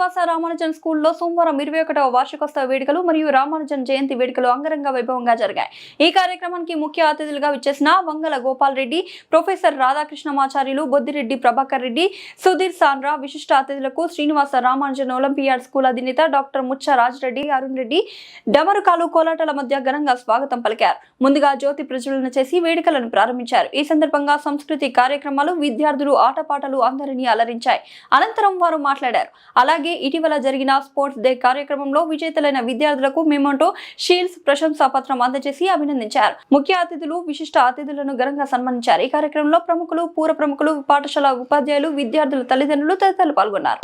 శ్రీనివాస రామానుజన్ స్కూల్లో సోమవారం 21వ వార్షికోత్సవ వేడుకలు మరియు రామానుజన్ జయంతి వేడుకలు అంగరంగ వైభవంగా జరిగాయి. ఈ కార్యక్రమానికి ముఖ్య అతిథులుగా విచ్చేసిన వంగల గోపాల్ రెడ్డి, ప్రొఫెసర్ రాధాకృష్ణమాచార్యులు, బొద్దిరెడ్డి ప్రభాకర్ రెడ్డి, సుధీర్ సాండ్రా, విశిష్ట అతిథులకు శ్రీనివాస రామానుజన్ ఒలింపియాడ్ స్కూల్ అధినేత డాక్టర్ ముచ్చ రాజరెడ్డి, అరుణ్ రెడ్డి డమరుకాలు కోలాటాల మధ్య ఘనంగా స్వాగతం పలికారు. ముందుగా జ్యోతి ప్రజ్వలన చేసి వేడుకలను ప్రారంభించారు. ఈ సందర్భంగా సంస్కృతి కార్యక్రమాలు, విద్యార్థులు ఆటపాటలు అందరినీ అలరించాయి. అనంతరం వారు మాట్లాడారు. అలాగే ఇటీవల జరిగిన స్పోర్ట్స్ డే కార్యక్రమంలో విజేతలైన విద్యార్థులకు మెమోంటో, షీల్డ్స్, ప్రశంసా పత్రం అందజేసి అభినందించారు. ముఖ్య అతిథులు, విశిష్ట అతిథులను ఘనంగా సన్మానించారు. ఈ కార్యక్రమంలో ప్రముఖులు, పూర్వ ప్రముఖులు, పాఠశాల ఉపాధ్యాయులు, విద్యార్థుల తల్లిదండ్రులు తదితరులు పాల్గొన్నారు.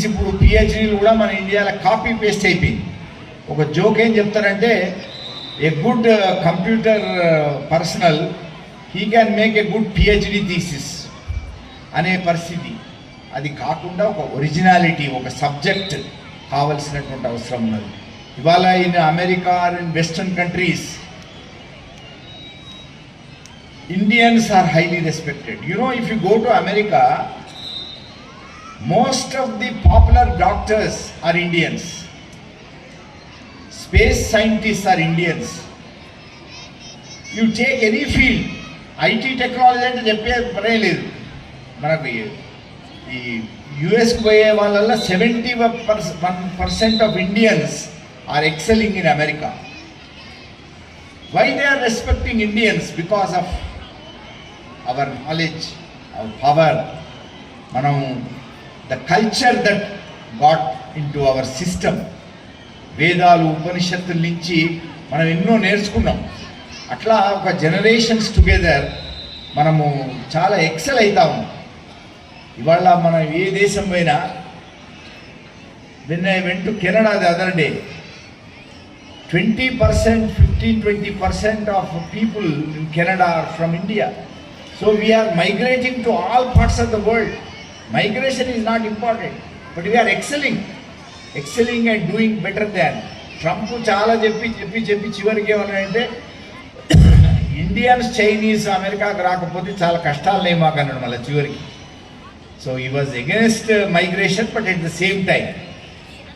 ఇప్పుడు పిహెచ్డీలు కూడా మన ఇండియాలో కాపీ పేస్ట్ అయిపోయింది. ఒక జోక్ ఏం చెప్తారంటే, a good computer personal he can make a good PhD thesis అనే పరిస్థితి. అది కాకుండా ఒక ఒరిజినాలిటీ, ఒక సబ్జెక్ట్ కావలసినటువంటి అవసరం ఉన్నది. ఇవాళ in America or in western countries Indians are highly respected. You know, if you go to America, most of the popular doctors are Indians. Space scientists are Indians. You take any field, IT technology అంటే చెప్పే పనే లేదు. మనకు ఈ యుఎస్కి పోయే వాళ్ళల్లో 71% of Indians are excelling in America. Why they are respecting Indians? Because of our knowledge, our power, the culture that got into our system. వేదాలు ఉపనిషత్తుల నుంచి మనం ఎన్నో నేర్చుకున్నాం. అట్లా ఒక జనరేషన్స్ టుగెదర్ మనము చాలా ఎక్సెల్ అవుతాము. ఇవాళ మనం ఏ దేశం పోయినా, when I went to Canada the other day, 20%, 15-20% of people in Canada are from India. So we are migrating to all parts of the world. Migration is not important, but we are excelling and doing better than. Trump చాలా చెప్పి చివరికి ఏమన్నాడంటే Indians Chinese అమెరికాకు రాకపోతే చాలా కష్టాలు మాకు అన్నాడు మళ్ళీ చివరికి. సో ఈ was against migration, but at the same time.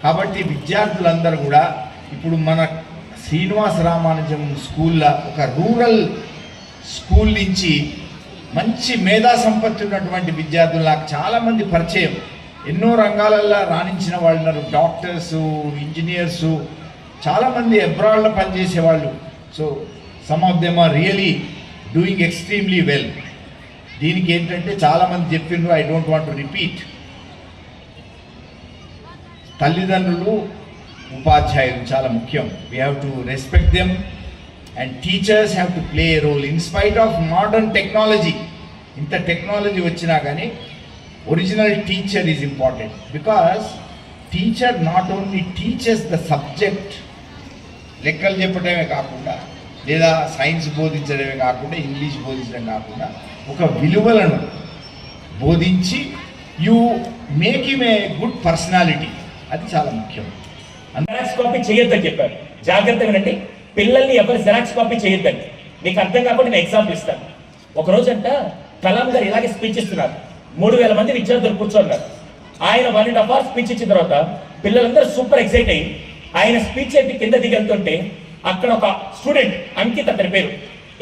కాబట్టి విద్యార్థులందరూ కూడా ఇప్పుడు మన శ్రీనివాస రామానుజం స్కూల్లో ఒక రూరల్ స్కూల్ నుంచి మంచి మేధా సంపత్తి ఉన్నటువంటి విద్యార్థులు నాకు చాలామంది పరిచయం. ఎన్నో రంగాలల్లో రాణించిన వాళ్ళు ఉన్నారు. డాక్టర్సు, ఇంజనీర్సు, చాలామంది అబ్రాడ్లో పనిచేసేవాళ్ళు. So some of them are really doing extremely well. దీనికి ఏంటంటే చాలామంది చెప్పిండ్రు, I don't want to repeat. తల్లిదండ్రులు, ఉపాధ్యాయులు చాలా ముఖ్యం. We have to respect them. And teachers have to play a role in spite of modern technology. ఇంత technology వచ్చినా కానీ original teacher is important. Because teacher not only teachers the subject, లెక్కలు చెప్పడమే కాకుండా లేదా సైన్స్ బోధించడమే కాకుండా ఇంగ్లీష్ బోధించడం కాకుండా ఒక విలువలను బోధించి you make him a good personality. అది చాలా ముఖ్యం. జెరాక్స్ కాపీ చేయొద్దని చెప్పారు. జాగ్రత్తగా వినండి, పిల్లల్ని ఎవరు జెరాక్స్ కాపీ చేయొద్దండి. మీకు అర్థం కాకుండా నేను ఎగ్జాంపుల్ ఇస్తాను. ఒక రోజంట కలాం గారు ఇలాగే స్పీచ్ ఇస్తున్నారు. 3000 మంది విద్యార్థులు కూర్చోన్నారు. ఆయన 1.5 hours స్పీచ్ ఇచ్చిన తర్వాత పిల్లలందరూ సూపర్ ఎక్సైట్ అయ్యి ఆయన స్పీచ్ చెప్పి కింద దిగెళ్తుంటే అక్కడ ఒక స్టూడెంట్ అంకిత్ అతని పేరు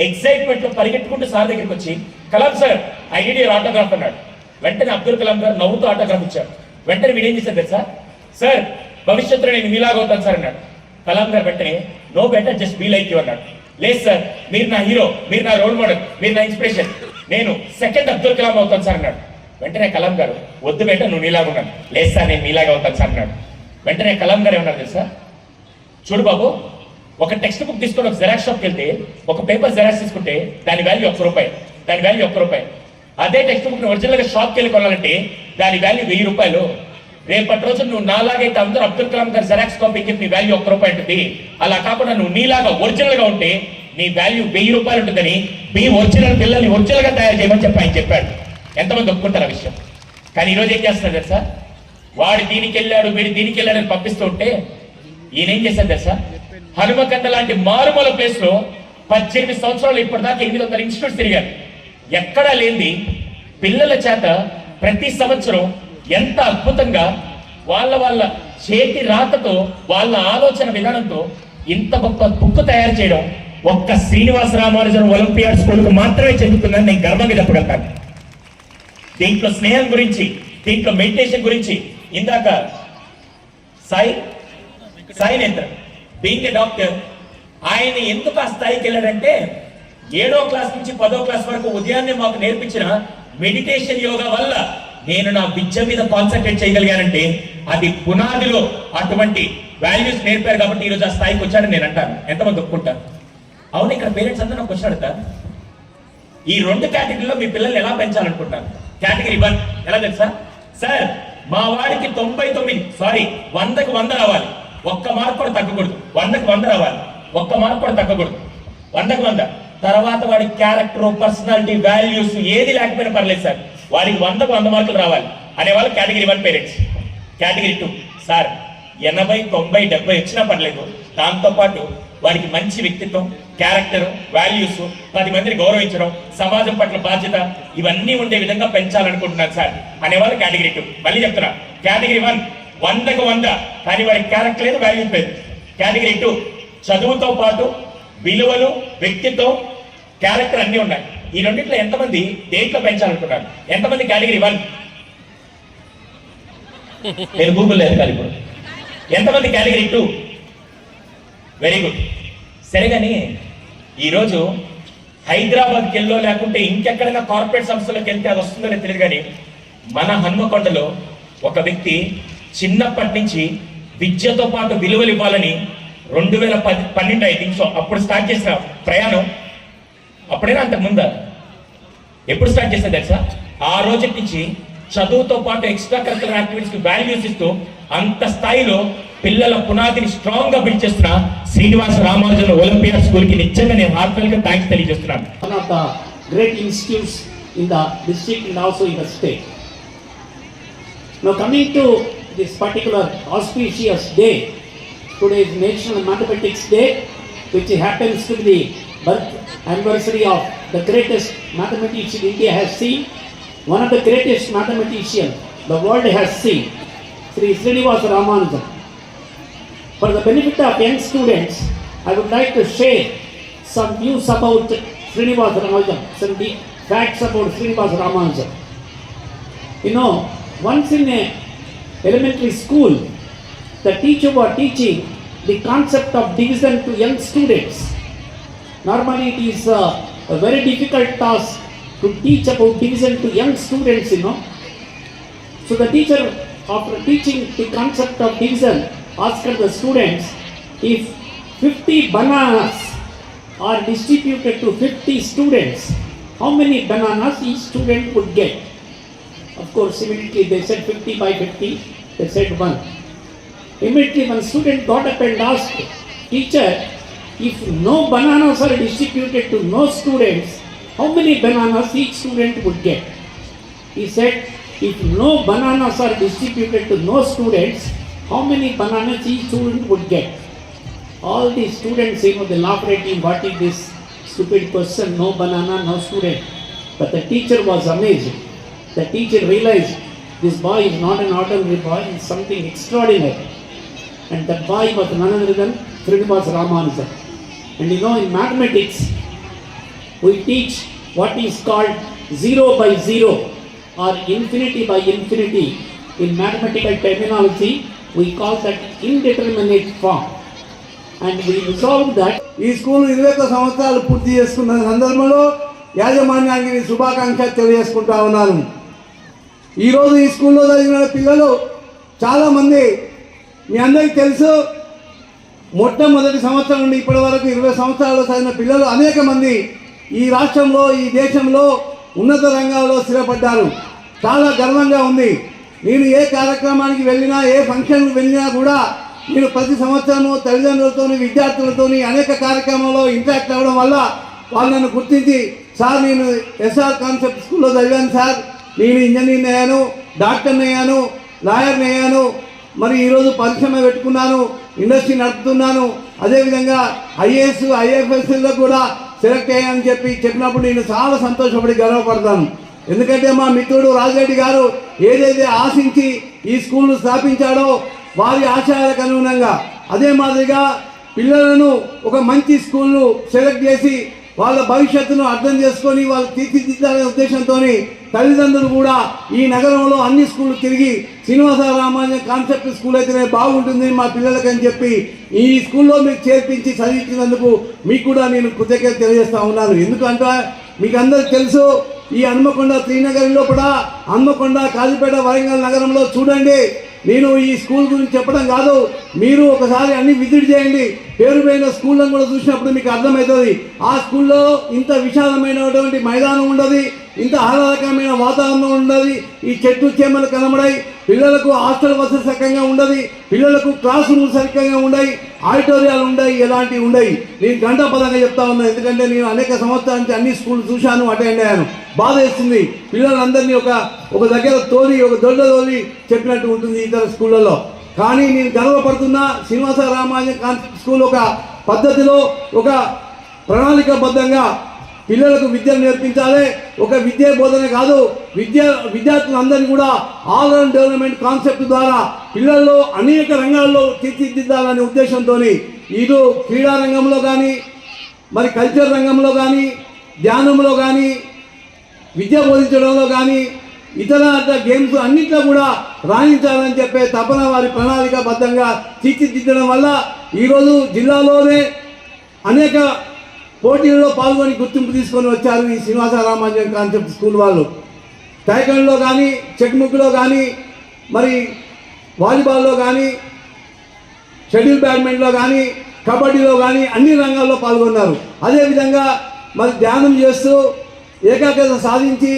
ఎక్సైట్మెంట్ లో పరిగెట్టుకుంటూ సార్ దగ్గరికి వచ్చి, Kalam sir I need your autograph అన్నాడు. వెంటనే అబ్దుల్ కలాం గారు నవ్వుతూ ఆటోగ్రాఫ్ ఇచ్చారు. వెంటనే వీడేం చేశారు తెలుసా, సార్ భవిష్యత్తులో నేను మీలాగా అవుతాను సార్ అన్నాడు. కలాం గారు వెంటనే no better just be like you అన్నాడు. లేదు సార్, మీరు నా హీరో, మీరు నా రోల్ మోడల్, మీరు నా ఇన్స్పిరేషన్, నేను సెకండ్ అబ్దుల్ కలాం అవుతాను సార్ అన్నాడు. వెంటనే కలాం గారు వద్దు బేట నువ్వు నీలాగా ఉన్నాను. లేదు సార్ నేను మీలాగా అవుతాను సార్ అన్నాడు. వెంటనే కలాం గారు ఏమన్నారు తెలుసా, చూడు బాబు, ఒక టెక్స్ట్ బుక్ తీసుకొని ఒక జెరాక్స్ షాప్కి వెళ్తే ఒక పేపర్ జెరాక్స్ తీసుకుంటే దాని వాల్యూ ₹1. అదే టెక్స్ట్ బుక్ ఒరిజినల్గా షాప్కి వెళ్ళి కొనాలంటే దాని వాల్యూ ₹1000. రేపటి రోజు నువ్వు నాలాగైతే అందరూ అబ్దుల్ కలాం గారు జెరాక్స్ కాపీకి నీ వాల్యూ ₹1 ఉంటుంది. అలా కాకుండా నువ్వు నీలాగా ఒరిజినల్ గా ఉంటే నీ వాల్యూ ₹1000 ఉంటుందని మీ ఒరిజినల్ పిల్లల్ని ఒరిజినల్ గా తయారు చేయమని చెప్పి ఆయన చెప్పాడు. ఎంతమంది ఒప్పుకుంటారు ఆ విషయం? కానీ ఈరోజు ఏం చేస్తున్నారు తెలుసా, వాడు దీనికి వెళ్ళాడు వీడు దీనికి వెళ్ళాడు అని పంపిస్తూ ఉంటే ఈయన ఏం చేశాడు తెలుసా, హనుమకొండ లాంటి మారుమూల ప్లేస్ లో 18 సంవత్సరాలు ఇప్పటిదాకా 800 ఇన్స్టిట్యూట్స్ తిరిగారు. ఎక్కడా లేని పిల్లల చేత ప్రతి సంవత్సరం ఎంత అద్భుతంగా వాళ్ళ చేతి రాతతో వాళ్ళ ఆలోచన విధానంతో ఇంత గొప్ప బుక్ తయారు చేయడం ఒక్క శ్రీనివాస రామానుజన్ ఒలింపియాడ్ స్కూల్కు మాత్రమే చెందుతుందని నేను గర్వంగా చెప్పగలుగుతాను. దీంట్లో స్నేహం గురించి, దీంట్లో మెడిటేషన్ గురించి ఇందాక సాయి నేత్ర బీయింగ్ ఏ డాక్టర్, ఆయన ఎందుకు ఆ స్థాయికి వెళ్ళాడంటే 7వ క్లాస్ నుంచి 10వ క్లాస్ వరకు ఉదయాన్నే మాకు నేర్పించిన మెడిటేషన్ యోగా వల్ల నేను నా విద్య మీద కాన్సన్ట్రేట్ చేయగలిగానంటే అది పునాదిలో అటువంటి వాల్యూస్ నేర్పారు కాబట్టి ఈరోజు ఆ స్థాయికి వచ్చాడని నేను అంటాను. ఎంతమంది ఒప్పుకుంటారు? అవును, ఇక్కడ పేరెంట్స్ అందరూ నాకు క్వశ్చన్ అడుగుతారు, ఈ 2 కేటగిరీలో మీ పిల్లల్ని ఎలా పెంచాలనుకుంటారు? కేటగిరీ 1 ఎలా తెలుసా, సార్ మా వాడికి 100కి 100 రావాలి, ఒక్క మార్క్ కూడా తగ్గకూడదు. 100కి 100 రావాలి, ఒక్క మార్క్ కూడా తగ్గకూడదు. 100కి 100 తర్వాత వాడి క్యారెక్టర్, పర్సనాలిటీ, వాల్యూస్ ఏది లేకపోయినా పర్లేదు సార్, వాడికి 100కు 100 మార్కులు రావాలి అనేవాళ్ళు కేటగిరీ 1 పేరెంట్స్. కేటగిరీ 2 సార్ 80, 90, 70 వచ్చినా పర్లేదు, దాంతోపాటు వాడికి మంచి వ్యక్తిత్వం, క్యారెక్టర్, వాల్యూస్, 10 మందిని గౌరవించడం, సమాజం పట్ల బాధ్యత ఇవన్నీ ఉండే విధంగా పెంచాలనుకుంటున్నాను సార్ అనేవాళ్ళు కేటగిరీ 2. మళ్ళీ చెప్తున్నా, కేటగిరీ 1 100కు 100 కానీ వాడికి క్యారెక్టర్ లేదు, వాల్యూస్ లేదు. కేటగిరీ 2 చదువుతో పాటు విలువలు, వ్యక్తిత్వం, క్యారెక్టర్ అన్నీ ఉన్నాయి. ఈ రెండింటిలో ఎంతమంది దేంట్లో పెంచాలనుకున్నారు? ఎంతమంది కేటగిరీ 1? నేను గూగుల్లో ఎదగాలి ఇప్పుడు. ఎంతమంది కేటగిరీ 2? Very good. సరే కానీ ఈరోజు హైదరాబాద్కి వెళ్ళో లేకుంటే ఇంకెక్కడైనా కార్పొరేట్ సంస్థలకు వెళ్తే అది వస్తుందో లేదో తెలియదు, కానీ మన హన్మకొండలో ఒక వ్యక్తి చిన్నప్పటి నుంచి విద్యతో పాటు విలువలు ఇవ్వాలని 2012 ఐ థింక్ సో అప్పుడు స్టార్ట్ చేసిన ప్రయాణం. అప్పుడైనా అంతకు ముందా ఎప్పుడు స్టార్ట్ చేస్తే తెలుసా? ఆ రోజు నుంచి చదువుతో పాటు ఎక్స్ట్రా కరికులర్ యాక్టివిటీస్కి వాల్యూస్ ఇస్తూ అంత స్థాయిలో పిల్లల పునాదిని స్ట్రాంగ్ గా బిల్డ్ చేస్తున్న శ్రీనివాస రామానుజన్ ఒలింపియడ్ స్కూల్ కి నిజంగా నేను హార్ట్ఫెల్ గా థ్యాంక్స్ తెలియజేస్తున్నాను. One of the great institutes in the district and also in the state. Now coming to this particular auspicious day, today is National Mathematics Day, which happens to be the birth anniversary of the greatest mathematician India has seen, one of the greatest mathematicians the world has seen, Sri Srinivasa Ramanujan. For the benefit of young students, I would like to share some news about Srinivasa Ramanujan, some facts about Srinivasa Ramanujan. You know, once in a elementary school, the teacher was teaching the concept of division to young students. Normally it is a very difficult task to teach about division to young students, you know. So the teacher, after teaching the concept of division, asked the students, if 50 bananas are distributed to 50 students, how many bananas each student would get? Of course, immediately they said 50 by 50, they said 1. Immediately one student got up and asked, teacher, if no bananas are distributed to no students, how many bananas each student would get? He said, if no bananas are distributed to no students, how many bananas each student would get? All the students, you know, they laughed at him, what is this stupid question, no banana, no student. But the teacher was amazed. The teacher realized this boy is not an ordinary boy, he is something extraordinary. And that boy was none other than Srinivasa Ramanujan. And you know, in mathematics, we teach what is called 0 by 0 or infinity by infinity. In mathematical terminology, we call that indeterminate form. And we resolve that. ఈ school 21 సంవత్సరాలు పూర్తి చేసుకున్న సందర్భంలో యాజమాన్యానికి శుభాకాంక్షలు తెలియజేసుకుంటా ఉన్నాను. ఈరోజు ఈ స్కూల్లో చదివిన పిల్లలు చాలామంది మీ అందరికీ తెలుసు, మొట్టమొదటి సంవత్సరం నుండి ఇప్పటి వరకు 20 సంవత్సరాలు చదివిన పిల్లలు అనేక మంది ఈ రాష్ట్రంలో, ఈ దేశంలో ఉన్నత రంగాల్లో స్థిరపడ్డారు. చాలా గర్వంగా ఉంది. నేను ఏ కార్యక్రమానికి వెళ్ళినా, ఏ ఫంక్షన్కి వెళ్ళినా కూడా నేను ప్రతి సంవత్సరము తల్లిదండ్రులతో, విద్యార్థులతో అనేక కార్యక్రమాల్లో ఇంటరాక్ట్ అవ్వడం వల్ల వాళ్ళు నన్ను గుర్తించి, సార్ నేను ఎస్ఆర్ కాన్సెప్ట్ స్కూల్లో చదివాను సార్, నేను ఇంజనీర్ని అయ్యాను, డాక్టర్ని అయ్యాను, లాయర్ని అయ్యాను, మరి ఈరోజు పరిశ్రమ పెట్టుకున్నాను, ఇండస్ట్రీ నడుపుతున్నాను, అదేవిధంగా ఐఏఎస్, ఐఎఫ్ఎస్లో కూడా సెలెక్ట్ అయ్యానని చెప్పినప్పుడు నేను చాలా సంతోషపడి గర్వపడతాను. ఎందుకంటే మా మిత్రుడు రాజరెడ్డి గారు ఏదైతే ఆశించి ఈ స్కూల్ను స్థాపించాడో వారి ఆశయాలకు అనుగుణంగా అదే మాదిరిగా పిల్లలను ఒక మంచి స్కూల్ను సెలెక్ట్ చేసి వాళ్ళ భవిష్యత్తును అర్థం చేసుకొని వాళ్ళు తీర్చిదిద్దాలనే ఉద్దేశంతో తల్లిదండ్రులు కూడా ఈ నగరంలో అన్ని స్కూళ్ళు తిరిగి శ్రీనివాస రామానుజన్ కాన్సెప్ట్ స్కూల్ అయితేనే బాగుంటుంది మా పిల్లలకని చెప్పి ఈ స్కూల్లో మీరు చేర్పించి చదివించినందుకు మీకు కూడా నేను కృతజ్ఞత తెలియజేస్తూ ఉన్నాను. ఎందుకంటే మీకు అందరికీ తెలుసు, ఈ హన్మకొండ శ్రీనగర్ లోపల, హన్మకొండ, కాజీపేట, వరంగల్ నగరంలో చూడండి. నేను ఈ స్కూల్ గురించి చెప్పడం కాదు, మీరు ఒకసారి అన్ని విజిట్ చేయండి. పేరు పోయిన స్కూళ్ళను కూడా చూసినప్పుడు మీకు అర్థమవుతుంది. ఆ స్కూల్లో ఇంత విశాలమైనటువంటి మైదానం ఉండదు, ఇంత ఆహ్లాదకరమైన వాతావరణం ఉండదు, ఈ చెట్టు చేమలు కనబడాయి, పిల్లలకు హాస్టల్ వసతి సరిగ్గా ఉండదు, పిల్లలకు క్లాస్ రూమ్లు సరిగ్గా ఉండయి, ఆడిటోరియాలు ఉండయి, ఎలాంటివి ఉండయి. నేను గంటాపదంగా చెప్తా ఉన్నాను, ఎందుకంటే నేను అనేక సంవత్సరాల నుంచి అన్ని స్కూల్ చూశాను, అటెండ్ అయ్యాను. బాధ వేస్తుంది, పిల్లలందరినీ ఒక దగ్గర తోలి ఒక దొడ్డ తోలి చెప్పినట్టు ఉంటుంది ఇతర స్కూళ్ళలో. కానీ నేను గర్వపడుతున్నా, శ్రీనివాస రామానుజన్ కాన్సెప్ట్ స్కూల్ ఒక పద్ధతిలో ఒక ప్రణాళికాబద్ధంగా పిల్లలకు విద్యను నేర్పించాలి. ఒక విద్యా బోధన కాదు, విద్యార్థులందరినీ కూడా ఆల్రౌండ్ డెవలప్మెంట్ కాన్సెప్ట్ ద్వారా పిల్లల్లో అనేక రంగాల్లో తీర్చిదిద్దాలనే ఉద్దేశంతో ఇటు క్రీడా రంగంలో కానీ, మరి కల్చర్ రంగంలో కానీ, ధ్యానంలో కానీ, విద్య బోధించడంలో కానీ, ఇతర గేమ్స్ అన్నింటిలో కూడా రాణించాలని చెప్పే తపన వారి ప్రణాళికాబద్ధంగా తీర్చిదిద్దడం వల్ల ఈరోజు జిల్లాలోనే అనేక పోటీల్లో పాల్గొని గుర్తింపు తీసుకొని వచ్చారు ఈ శ్రీనివాస రామానుజన్ కాన్సెప్ట్ స్కూల్ వాళ్ళు. టైకండ్లో కానీ, చెక్ముక్లో కానీ, మరి వాలీబాల్లో కానీ, షటిల్ బ్యాడ్మింటన్లో కానీ, కబడ్డీలో కానీ అన్ని రంగాల్లో పాల్గొన్నారు. అదేవిధంగా మరి ధ్యానం చేస్తూ ఏకాగ్రత సాధించి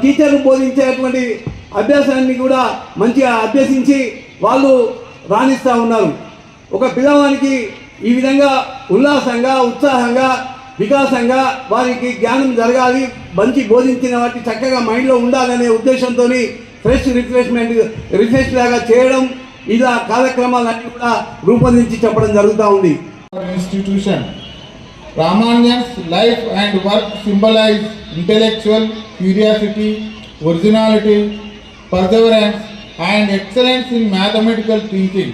టీచర్లు బోధించేటువంటి అభ్యాసాన్ని కూడా మంచిగా అభ్యసించి వాళ్ళు రాణిస్తూ ఉన్నారు. ఒక పిల్లవానికి ఈ విధంగా ఉల్లాసంగా, ఉత్సాహంగా, వికాసంగా వారికి జ్ఞానం జరగాలి, మంచి బోధించిన వాటి చక్కగా మైండ్లో ఉండాలనే ఉద్దేశంతో రిఫ్రెష్ లాగా చేయడం, ఇలా కార్యక్రమాలన్నీ కూడా రూపొందించి చెప్పడం జరుగుతూ ఉంది. Institution. Ramanyan's life and work symbolize intellectual curiosity, originality, perseverance, and excellence in mathematical thinking.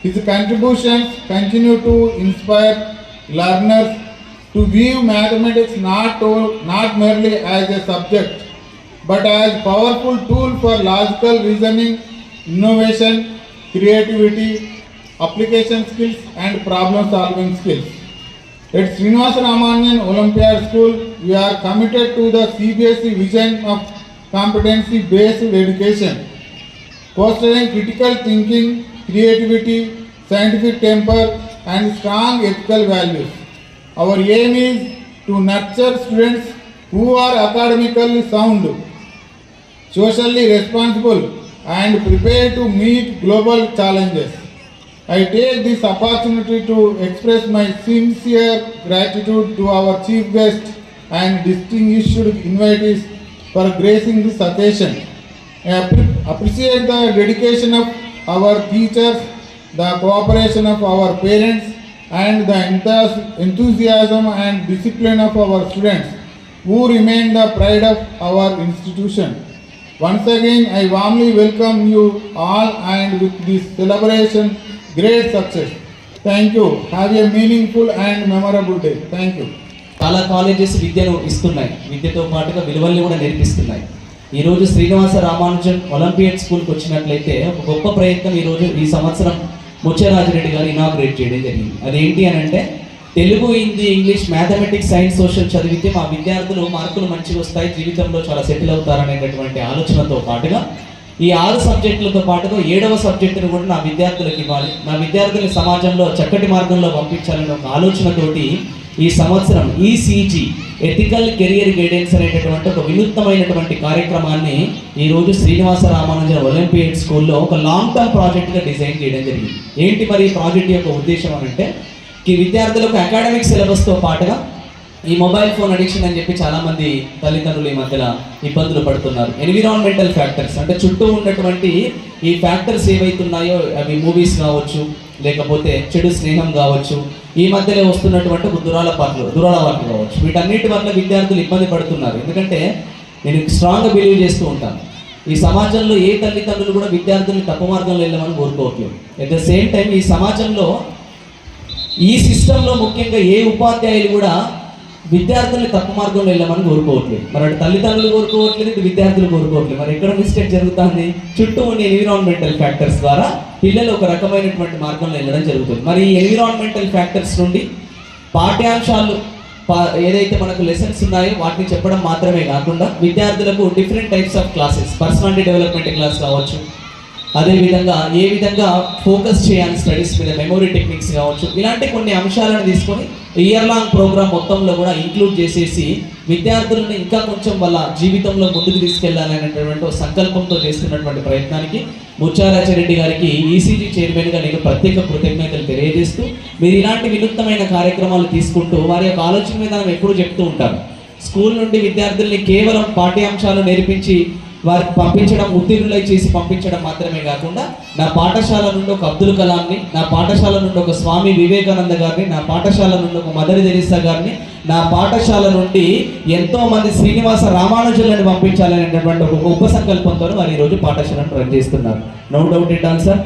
His contributions continue to inspire learners to view mathematics not merely as a subject, but as a powerful tool for logical reasoning, innovation, creativity, application skills, and problem-solving skills. At Srinivasa Ramanujan Olympiad School, we are committed to the CBSE vision of competency-based education, fostering critical thinking, creativity, scientific temper, and strong ethical values. Our aim is to nurture students who are academically sound, socially responsible, and prepared to meet global challenges. I take this opportunity to express my sincere gratitude to our chief guest and distinguished invitees for gracing this occasion. I appreciate the dedication of our teachers, the cooperation of our parents, and the enthusiasm and discipline of our students, who remain the pride of our institution. Once again, I warmly welcome you all, and with this celebration, great success. Thank you. Have a meaningful and memorable day. Thank you. చాలా colleges విద్యను ఇస్తున్నాయి, విద్యతో పాటుగా విలువల్ని కూడా నేర్పిస్తున్నాయి. ఈరోజు Srinivasa Ramanujan olympiad స్కూల్కి వచ్చినట్లయితే ఒక గొప్ప ప్రయత్నం ఈ సంవత్సరం ముత్యరాజిరెడ్డి గారు ఇనాగ్రేట్ చేయడం జరిగింది. అదేంటి అని అంటే, Telugu, Hindi, English, mathematics, science, social చదివితే మా విద్యార్థులు మార్కులు మంచిగా వస్తాయి, జీవితంలో చాలా సెటిల్ అవుతారనేటటువంటి ఆలోచనతో పాటుగా ఈ 6 సబ్జెక్టులతో పాటుగా 7వ సబ్జెక్టును కూడా నా విద్యార్థులకు ఇవ్వాలి, నా విద్యార్థుల్ని సమాజంలో చక్కటి మార్గంలో పంపించాలనే ఒక ఆలోచనతోటి ఈ సంవత్సరం ఈసీజీ ఎథికల్ కెరియర్ గైడెన్స్ అనేటటువంటి ఒక వినూత్నమైనటువంటి కార్యక్రమాన్ని ఈరోజు శ్రీనివాస రామానుజన్ ఒలింపియాడ్ స్కూల్లో ఒక లాంగ్ టర్మ్ ప్రాజెక్ట్గా డిజైన్ చేయడం జరిగింది. ఏంటి మరి ఈ ప్రాజెక్ట్ యొక్క ఉద్దేశం అంటే, ఈ విద్యార్థులకు అకాడమిక్ సిలబస్తో పాటుగా ఈ మొబైల్ ఫోన్ అడిక్షన్ అని చెప్పి చాలామంది తల్లిదండ్రులు ఈ మధ్యలో ఇబ్బందులు పడుతున్నారు. ఎన్విరాన్మెంటల్ ఫ్యాక్టర్స్ అంటే చుట్టూ ఉన్నటువంటి ఈ ఫ్యాక్టర్స్ ఏవైతున్నాయో అవి మూవీస్ కావచ్చు, లేకపోతే చెడు స్నేహం కావచ్చు, ఈ మధ్యలో వస్తున్నటువంటి దురాలవాట్లు కావచ్చు, వీటన్నిటి వల్ల విద్యార్థులు ఇబ్బంది పడుతున్నారు. ఎందుకంటే నేను స్ట్రాంగ్గా బిలీవ్ చేస్తూ ఉంటాను, ఈ సమాజంలో ఏ తల్లిదండ్రులు కూడా విద్యార్థుల్ని తప్పు మార్గంలో వెళ్ళమని కోరుకోవట్లేదు. అట్ ద సేమ్ టైం ఈ సమాజంలో ఈ సిస్టంలో ముఖ్యంగా ఏ ఉపాధ్యాయులు కూడా విద్యార్థుల్ని తప్పు మార్గంలో వెళ్ళమని కోరుకోవట్లేదు. మరి అటు తల్లిదండ్రులు కోరుకోవట్లేదు, ఇటు విద్యార్థులు కోరుకోవట్లేదు. మరి ఎక్కడ మిస్టేక్ జరుగుతుంది? చుట్టూ ఉన్న ఎన్విరాన్మెంటల్ ఫ్యాక్టర్స్ ద్వారా పిల్లలు ఒక రకమైనటువంటి మార్గంలో వెళ్ళడం జరుగుతుంది. మరి ఈ ఎన్విరాన్మెంటల్ ఫ్యాక్టర్స్ నుండి పాఠ్యాంశాలు ఏదైతే మనకు లెసన్స్ ఉన్నాయో వాటిని చెప్పడం మాత్రమే కాకుండా విద్యార్థులకు different types of classes, personality development class కావచ్చు, అదేవిధంగా ఏ విధంగా ఫోకస్ చేయాలి స్టడీస్ మీద, మెమొరీ టెక్నిక్స్ కావచ్చు, ఇలాంటి కొన్ని అంశాలను తీసుకొని ఇయర్ లాంగ్ ప్రోగ్రామ్ మొత్తంలో కూడా ఇంక్లూడ్ చేసేసి విద్యార్థులను ఇంకా కొంచెం వాళ్ళ జీవితంలో ముందుకు తీసుకెళ్లాలనేటువంటి ఒక సంకల్పంతో చేస్తున్నటువంటి ప్రయత్నానికి ముత్యారాచారెడ్డి గారికి ఈసీజీ చైర్మన్గా నేను ప్రత్యేక కృతజ్ఞతలు తెలియజేస్తూ మీరు ఇలాంటి వినూత్నమైన కార్యక్రమాలు తీసుకుంటూ వారి యొక్క ఆలోచన విధానం ఎప్పుడు చెప్తూ ఉంటారు. స్కూల్ నుండి విద్యార్థుల్ని కేవలం పాఠ్యాంశాలు నేర్పించి వారికి పంపించడం, ఉత్తీర్ణులై చేసి పంపించడం మాత్రమే కాకుండా నా పాఠశాల నుండి ఒక అబ్దుల్ కలాంని, నా పాఠశాల నుండి ఒక స్వామి వివేకానంద గారిని, నా పాఠశాల నుండి ఒక మదర్ తెరీసా గారిని, నా పాఠశాల నుండి ఎంతో మంది శ్రీనివాస రామానుజులను పంపించాలనేటటువంటి ఒక గొప్ప సంకల్పంతో వారు ఈరోజు పాఠశాలను రన్ చేస్తున్నారు. No doubt it all sir.